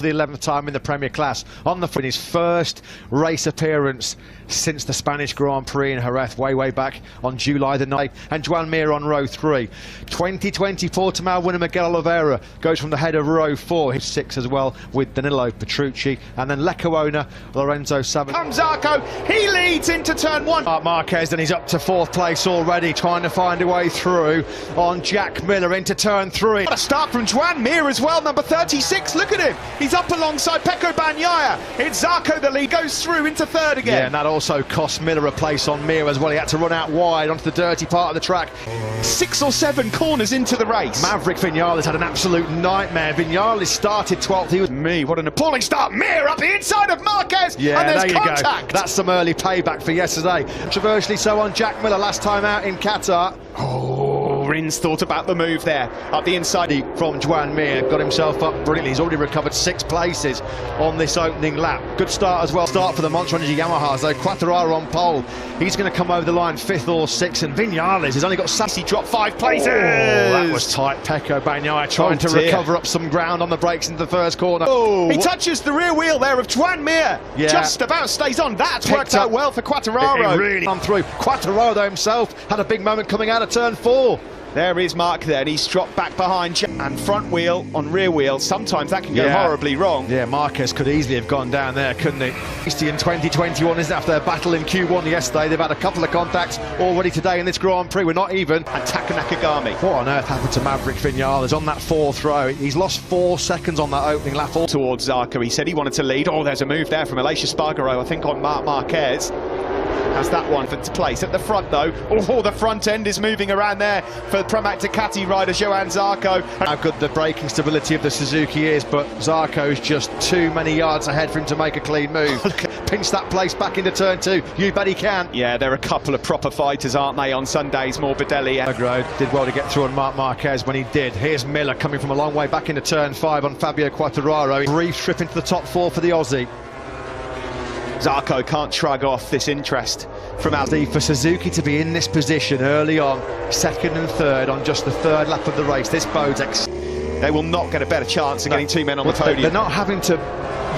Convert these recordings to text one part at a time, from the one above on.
for the 11th time in the Premier Class. On the front, his first race appearance since the Spanish Grand Prix in Jerez way back on July the 9th. And Joan Mir on row 3. 2020 Portimao winner Miguel Oliveira goes from the head of row 4. His 6 as well with Danilo Petrucci. And then Lecco owner Lorenzo Sabat. Comes Zarco, he leads into turn 1. Marc Marquez, and he's up to 4th place already, trying to find a way through on Jack Miller into turn 3. What a start from Joan Mir as well, number 36. Look at him. He's up alongside Pecco Bagnaia. It's Zarco the lead, goes through into 3rd again. Yeah, and that also cost Miller a place on Mir as well. He had to run out wide onto the dirty part of the track. 6 or 7 corners into the race. Maverick Vinales had an absolute nightmare. Vinales started 12th. He was What an appalling start. Mir up the inside of Marquez. Yeah, and there's there you contact. go. That's some early payback for yesterday. Controversially so on Jack Miller last time out in Qatar. Oh, Rins thought about the move there. Up the inside. From Joan Mir, got himself up brilliantly. He's already recovered 6 places on this opening lap. Good start as well. Start for the Monster Energy Yamahas though. Quartararo on pole. He's going to come over the line 5th or 6th. And Vinales has only got Sassy dropped 5 places. That was tight. Pecco Bagnaia trying to recover up some ground on the brakes into the first corner. He touches the rear wheel there of Joan Mir. Yeah. Just about stays on. That's worked out well for Quartararo. It really come through. Quartararo himself had a big moment coming out of turn 4. There is Mark there, and he's dropped back behind and front wheel on rear wheel. Sometimes that can go horribly wrong. Yeah, Marquez could easily have gone down there, couldn't he? In 2021 isn't after their battle in Q1 yesterday. They've had a couple of contacts already today in this Grand Prix. We're not even. And Taka Nakagami. What on earth happened to Maverick Vinales on that 4th row? He's lost 4 seconds on that opening lap. Towards Zarco, he said he wanted to lead. Oh, there's a move there from Aleix Espargaro, I think on Marc Marquez. Has that one for place at the front though. Oh, the front end is moving around there for Pramac Ducati rider Joan Zarco. How good the braking stability of the Suzuki is, but Zarco's just too many yards ahead for him to make a clean move. Pinch that place back into turn 2. You bet he can. Yeah, they're a couple of proper fighters, aren't they, on Sundays, Morbidelli. Did well to get through on Marc Marquez when he did. Here's Miller coming from a long way back into turn 5 on Fabio Quartararo. Brief trip into the top 4 for the Aussie. Zarco can't shrug off this interest from Aldi. For Suzuki to be in this position early on, 2nd and 3rd on just the 3rd lap of the race, this bodes they will not get a better chance of getting 2 men on the podium. They're not having to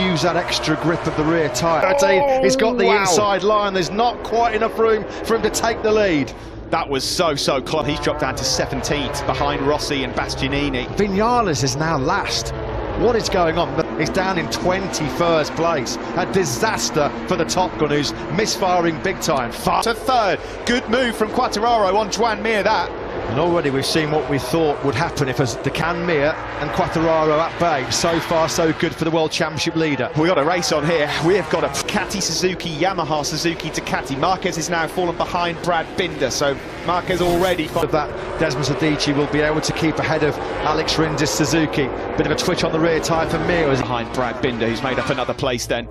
use that extra grip of the rear tyre. He's got the inside line. There's not quite enough room for him to take the lead. That was so close. He's dropped down to 17th behind Rossi and Bastianini. Vinales is now last. What is going on? He's down in 21st place. A disaster for the Top Gun, who's misfiring big time. To 3rd. Good move from Quartararo on Joan Mir, that. And already we've seen what we thought would happen if Joan Mir and Quartararo at bay. So far, so good for the World Championship leader. We've got a race on here. We've got a Ducati Suzuki, Yamaha Suzuki Ducati. Marquez is now fallen behind Brad Binder, so Marquez already... That Desmond Sadici will be able to keep ahead of Alex Rins' Suzuki. Bit of a twitch on the rear tyre for Mir. Behind Brad Binder, who's made up another place then.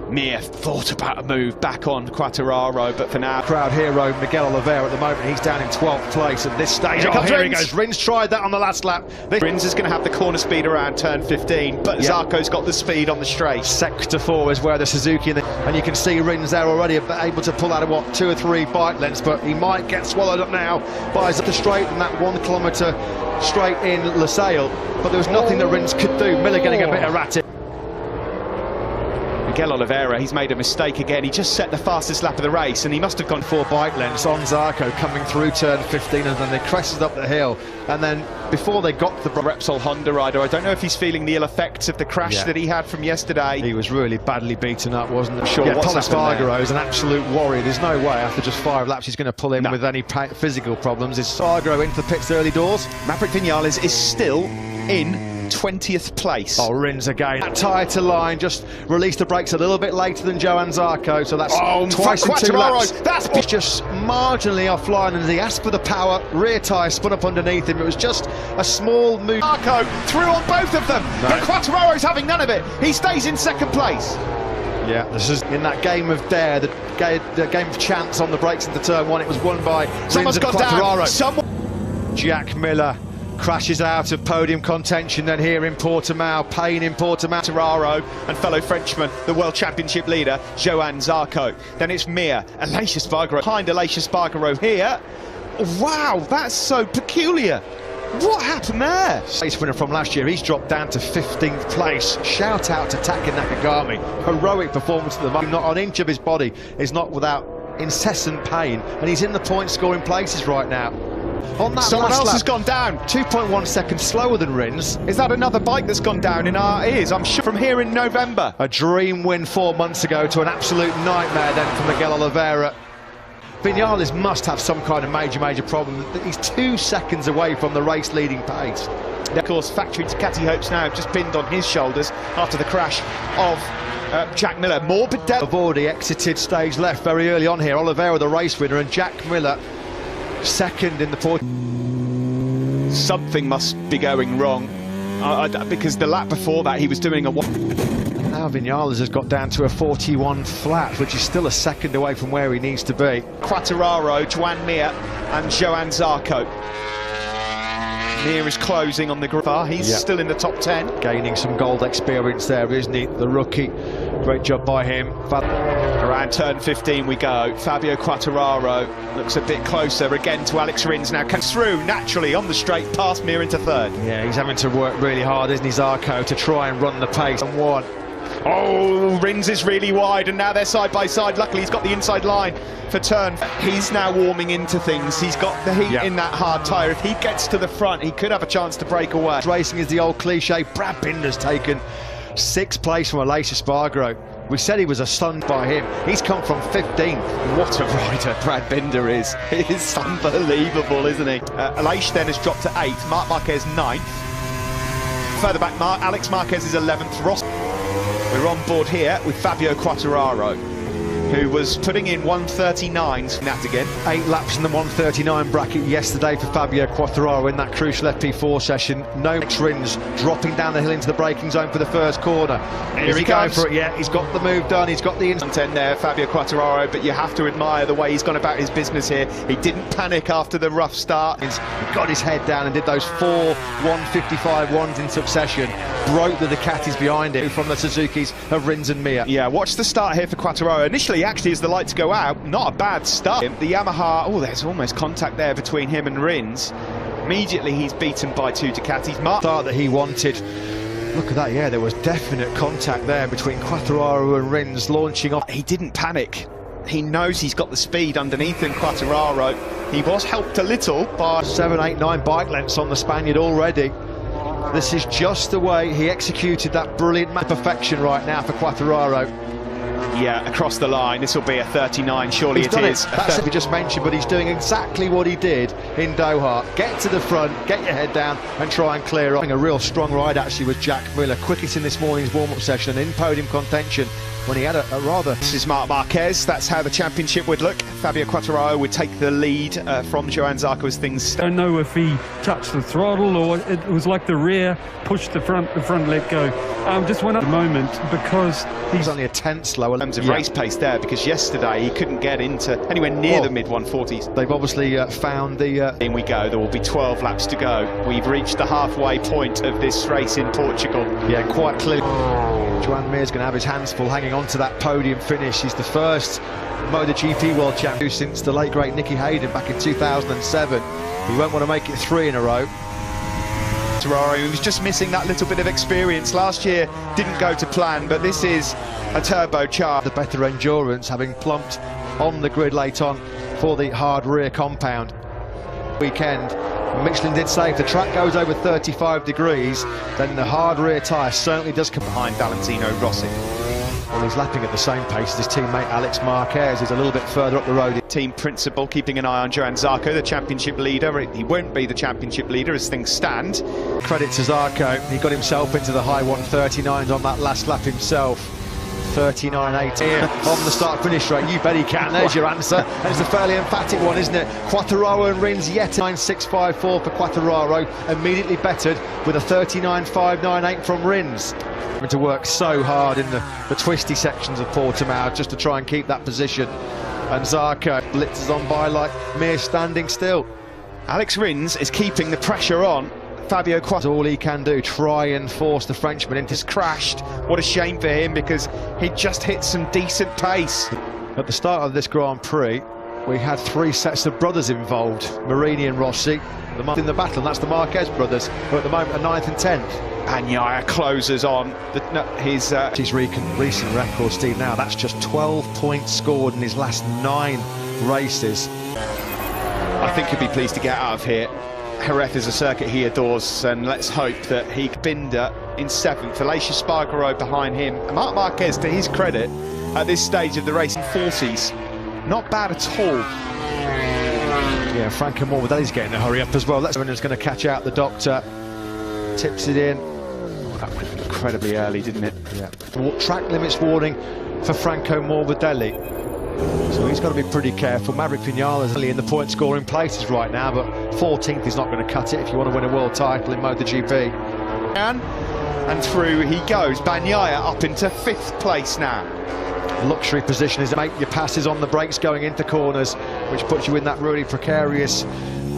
Mir thought about a move back on Quartararo, but for now... Crowd hero Miguel Oliveira at the moment, he's down in 12th place at this stage. Here he goes. Rins tried that on the last lap. Rins is going to have the corner speed around turn 15, but Zarco's got the speed on the straight. Sector 4 is where the Suzuki, and you can see Rins there already able to pull out of what, 2 or 3 bike lengths, but he might get swallowed up now by the straight and that 1 kilometre straight in Losail. But there was nothing that Rins could do. Miller getting a bit erratic. Miguel Oliveira, he's made a mistake again. He just set the fastest lap of the race and he must have gone 4 bike lengths on Zarco coming through turn 15, and then they crested up the hill, and then before they got the Repsol Honda rider, I don't know if he's feeling the ill effects of the crash that he had from yesterday. He was really badly beaten up, wasn't he? Sure. Paul Espargaro is an absolute warrior. There's no way after just 5 laps he's going to pull in with any physical problems. Is Espargaro into the pits early doors? Maverick Vinales is still in 20th place. Oh, Rins again. That tyre to line, just released the brakes a little bit later than Joan Zarco, so that's twice in 2 laps. That's just marginally offline, and he asked for the power. Rear tyre spun up underneath him. It was just a small move. Zarco through on both of them, but Quartararo's having none of it. He stays in 2nd place. Yeah, this is in that game of dare, the game of chance on the brakes into turn 1. It was won by Rins and Quartararo. Jack Miller crashes out of podium contention then here in Portimao. Pain in Portimao. Quartararo and fellow Frenchman, the World Championship leader, Joan Zarco. Then it's Mir, Aleix Espargaro behind Aleix Espargaro here. Wow, that's so peculiar. What happened there? Race winner from last year, he's dropped down to 15th place. Shout out to Taka Nakagami. Heroic performance at the moment. Not an inch of his body is not without incessant pain, and he's in the point scoring places right now. On that Someone last else lap, has gone down. 2.1 seconds slower than Rins. Is that another bike that's gone down in our ears? I'm sure from here in November. A dream win 4 months ago to an absolute nightmare then for Miguel Oliveira. Vinales must have some kind of major problem. He's 2 seconds away from the race leading pace. Of course, factory Ducati hopes now have just pinned on his shoulders after the crash of Jack Miller. Have already exited stage left very early on here. Oliveira the race winner and Jack Miller second in the port. Something must be going wrong because the lap before that he was doing a Now Vinales has got down to a 41 flat, which is still a second away from where he needs to be. Quartararo, Joan Mir and Johan Zarco. Mir is closing on the grid. He's still in the top 10. Gaining some gold experience there, isn't he? The rookie. Great job by him. Around turn 15 we go. Fabio Quartararo looks a bit closer again to Alex Rins. Now comes through naturally on the straight past Mir into third. Yeah, he's having to work really hard, isn't he, Zarco, to try and run the pace. And one. Oh, Rins is really wide, and now they're side by side. Luckily, he's got the inside line for turn. He's now warming into things. He's got the heat in that hard tyre. If he gets to the front, he could have a chance to break away. Racing is the old cliche. Brad Binder's taken 6th place from Aleix Espargaro. We said he was a stunned by him. He's come from 15th. What a rider Brad Binder is. It's unbelievable, isn't he? Aleix then has dropped to 8th. Marc Marquez 9th. Further back, Alex Marquez is 11th. Ross. We're on board here with Fabio Quartararo, who was putting in 139s. That again. 8 laps in the 139 bracket yesterday for Fabio Quartararo in that crucial FP4 session. No Rins dropping down the hill into the braking zone for the first corner. Here he goes. For it? Yeah, he's got the move done. He's got the instant there, Fabio Quartararo, but you have to admire the way he's gone about his business here. He didn't panic after the rough start. He got his head down and did those 4 155 ones in succession. Broke the Ducatis behind it from the Suzukis of Rins and Mir. Yeah, watch the start here for Quartararo. Initially, actually, as the lights go out, not a bad start. The Yamaha, oh, there's almost contact there between him and Rins. Immediately, he's beaten by 2 Ducatis. Start that he wanted. Look at that, yeah, there was definite contact there between Quartararo and Rins launching off. He didn't panic. He knows he's got the speed underneath him, Quartararo. He was helped a little by 7, 8, 9 bike lengths on the Spaniard already. This is just the way he executed that brilliant perfection right now for Quartararo. Yeah, across the line. This will be a 39, surely it is. That's what we just mentioned, but he's doing exactly what he did in Doha. Get to the front, get your head down and try and clear off. A real strong ride actually with Jack Miller, quickest in this morning's warm-up session and in podium contention when he had a rather... This is Marc Marquez, that's how the championship would look. Fabio Quartararo would take the lead from Johan Zarco as things... I don't know if he touched the throttle or it was like the rear pushed the front let go. Just went up the moment because he's only a 10th slower. In terms of race pace there, because yesterday he couldn't get into anywhere near the mid-140s. They've obviously found the... In we go, there will be 12 laps to go. We've reached the halfway point of this race in Portugal. Yeah, quite clearly. Joan Mir's going to have his hands full hanging on to that podium finish. He's the first MotoGP World Champion since the late great Nicky Hayden back in 2007. He won't want to make it 3 in a row. He was just missing that little bit of experience. Last year didn't go to plan, but this is a turbocharged. The better endurance, having plumped on the grid late on for the hard rear compound. Weekend, Michelin did say if the track goes over 35 degrees, then the hard rear tyre certainly does come behind Valentino Rossi. Well, he's lapping at the same pace as his teammate Alex Marquez, who's a little bit further up the road. Team principal keeping an eye on Johan Zarco, the championship leader. He won't be the championship leader as things stand. Credit to Zarco, he got himself into the high 139s on that last lap himself. 39.8 here on the start-finish straight. You bet he can. There's your answer. And it's a fairly emphatic one, isn't it? Quartararo and Rins yet 9.654 for Quartararo, immediately bettered with a 39.598 from Rins. Having to work so hard in the twisty sections of Portimao just to try and keep that position. And Zarco blitzes on by like mere standing still. Alex Rins is keeping the pressure on Fabio Quartararo. All he can do, try and force the Frenchman into... He's crashed. What a shame for him, because he just hit some decent pace. At the start of this Grand Prix, we had three sets of brothers involved, Marini and Rossi, in the battle, and that's the Marquez brothers, who at the moment are 9th and 10th. Bagnaia closes on his recent record, Steve. Now that's just 12 points scored in his last 9 races. I think he'll be pleased to get out of here. Jerez is a circuit he adores, and let's hope that he Binder in 7th, Aleix Espargaro behind him. Marc Marquez, to his credit, at this stage of the race in 40s, not bad at all. Yeah, Franco Morbidelli's getting a hurry up as well. That's when he's going to catch out the doctor. Tips it in. Oh, that went incredibly early, didn't it? Yeah. Track limits warning for Franco Morbidelli. So he's got to be pretty careful. Maverick Vinales only in the point scoring places right now, but 14th is not going to cut it if you want to win a world title in MotoGP. And through he goes. Bagnaia up into 5th place now. Luxury position is to make your passes on the brakes going into corners, which puts you in that really precarious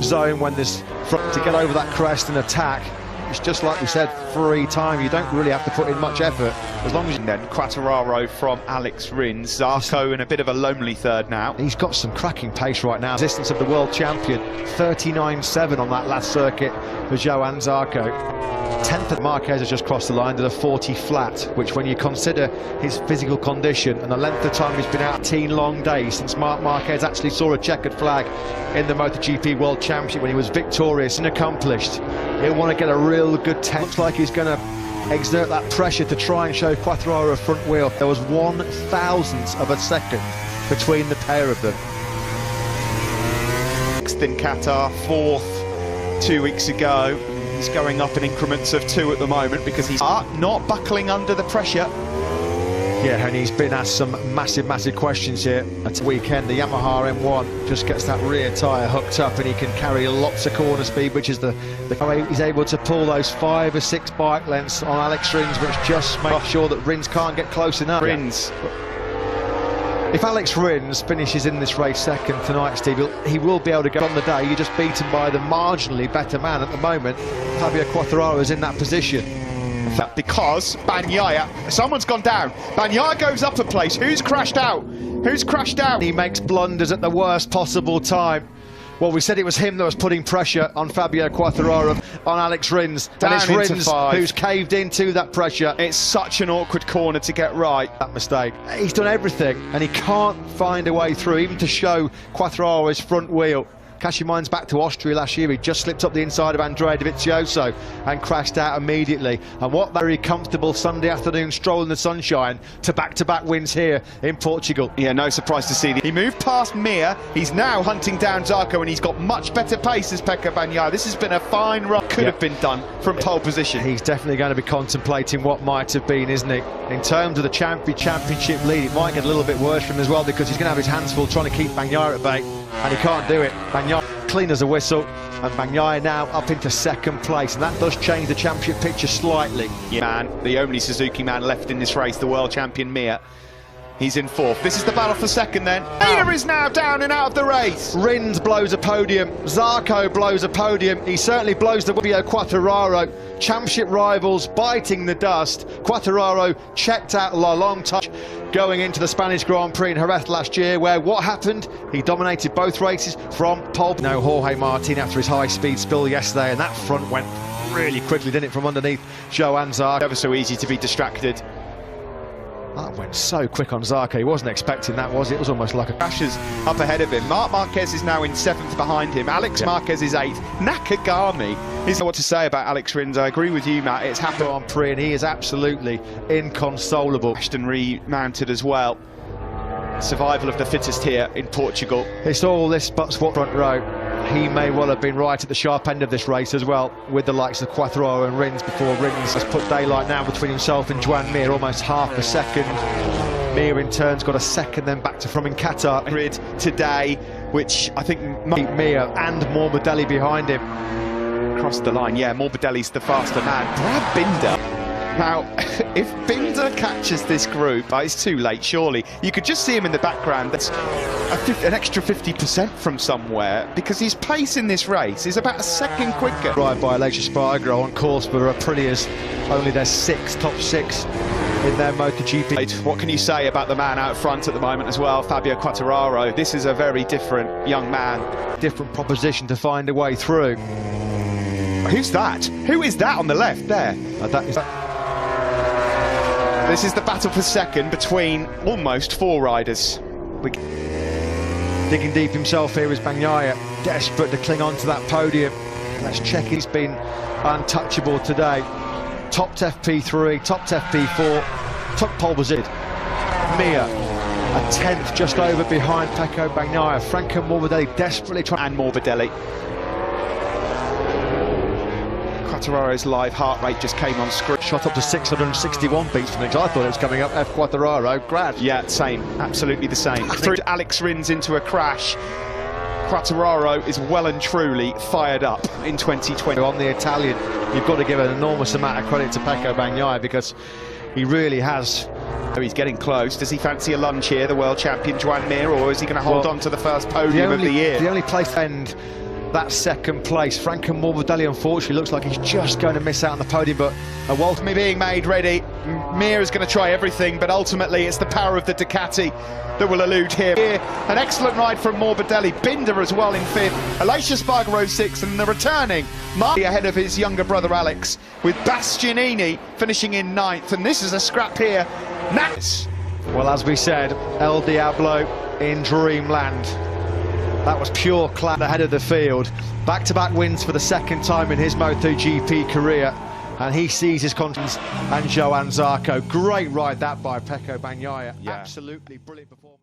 zone when there's to get over that crest and attack. It's just like we said, free time. You don't really have to put in much effort as long as you... Then Quartararo from Alex Rins. Zarco in a bit of a lonely 3rd now. He's got some cracking pace right now. Resistance of the world champion, 39.7 on that last circuit for Johan Zarco. 10th at Marquez has just crossed the line to the 40 flat, which when you consider his physical condition and the length of time he's been out, 18 long days since Marc Marquez actually saw a checkered flag in the MotoGP World Championship when he was victorious and accomplished. He'll want to get a real good test. Looks like he's going to exert that pressure to try and show Quartararo a front wheel. There was 1/1000th of a second between the pair of them. 6th in Qatar, 4th 2 weeks ago. He's going up in increments of 2 at the moment because he's not buckling under the pressure. Yeah, and he's been asked some massive questions here at the weekend. The Yamaha M1 just gets that rear tyre hooked up and he can carry lots of corner speed, which is the way he's able to pull those 5 or 6 bike lengths on Alex Rins, which just makes sure that Rins can't get close enough. Rins. If Alex Rins finishes in this race 2nd tonight, Steve, he will be able to go on the day. You're just beaten by the marginally better man at the moment. Fabio Quartararo is in that position. Because Bagnaia, someone's gone down. Bagnaia goes up a place. Who's crashed out? Who's crashed out? He makes blunders at the worst possible time. Well, we said it was him that was putting pressure on Fabio Quartararo, on Alex Rins. And it's Rins who's caved into that pressure. It's such an awkward corner to get right. That mistake. He's done everything, and he can't find a way through, even to show Quartararo's front wheel. Cast your minds back to Austria last year. He just slipped up the inside of Andrea Dovizioso and crashed out immediately. And what very comfortable Sunday afternoon stroll in the sunshine to back-to-back wins here in Portugal. Yeah, no surprise to see. He moved past Mir. He's now hunting down Zarco, and he's got much better pace as Pecco Bagnaia. This has been a fine run. Could have been done from pole position. He's definitely going to be contemplating what might have been, isn't he? In terms of the championship lead, it might get a little bit worse for him as well, because he's going to have his hands full trying to keep Bagnaia at bay, and he can't do it. Bagnaia clean as a whistle, and Bagnaia now up into 2nd place, and that does change the championship picture slightly. Yeah, man, the only Suzuki man left in this race, the world champion Mir. He's in 4th. This is the battle for 2nd then. Mir is now down and out of the race. Rins blows a podium. Zarco blows a podium. He certainly blows the Fabio Quartararo. Championship rivals biting the dust. Quartararo checked out a long touch going into the Spanish Grand Prix in Jerez last year, where what happened? He dominated both races from pole. No, Jorge Martin after his high-speed spill yesterday, and that front went really quickly, didn't it, from underneath Johan Zarco. Never so easy to be distracted. That went so quick on Zarco. He wasn't expecting that, was it? It was almost like a... Crashes up ahead of him. Marc Marquez is now in 7th behind him. Alex Marquez is 8th. Nakagami is what to say about Alex Rins. I agree with you, Matt. It's happened Grand Prix, and he is absolutely inconsolable. Ashton remounted as well. Survival of the fittest here in Portugal. It's all this but front row. He may well have been right at the sharp end of this race as well, with the likes of Quartararo and Rins, before Rins has put daylight now between himself and Joan Mir, almost half a second. Mir in turn's got a second, then back to from in Qatar. Grid today, which I think Mir and Morbidelli behind him. Crossed the line, yeah, Morbidelli's the faster man. Brad Binder. Now, if Binder catches this group, it's too late, surely. You could just see him in the background. That's an extra 50% from somewhere, because his pace in this race is about a second quicker. Drive by Aleix Espargaro on course for Aprilia's, only their top 6 in their MotoGP. What can you say about the man out front at the moment as well, Fabio Quartararo? This is a very different young man. Different proposition to find a way through. Who's that? Who is that on the left there? This is the battle for second between almost four riders. Digging deep himself here is Bagnaia, desperate to cling on to that podium. Let's check, he's been untouchable today. Topped FP3, topped FP4, took pole position. Mir, a 10th just over behind Pecco Bagnaia. Franco Morbidelli desperately trying. And Morbidelli. Quartararo's live heart rate just came on screen. Shot up to 661 beats from the I thought it was coming up. F. Quartararo, crash. Yeah, same, absolutely the same. Through Alex Rins into a crash. Quartararo is well and truly fired up in 2020. On the Italian, you've got to give an enormous amount of credit to Pecco Bagnaia because he really has. He's getting close. Does he fancy a lunge here, the world champion Joan Mir, or is he going to hold on to the first podium of the year? The only place to end that second place. Franco Morbidelli, unfortunately, looks like he's just going to miss out on the podium, but a Walter being made ready. Mir is going to try everything, but ultimately it's the power of the Ducati that will elude him. Here, an excellent ride from Morbidelli. Binder as well in fifth. Aleix Espargaro sixth, and the returning Marty ahead of his younger brother Alex, with Bastianini finishing in ninth. And this is a scrap here. Nice. Well, as we said, El Diablo in dreamland. That was pure class ahead of the field. Back-to-back wins for the second time in his MotoGP career. And he sees his confidence and Johann Zarco. Great ride that by Pecco Bagnaia. Yeah. Absolutely brilliant performance.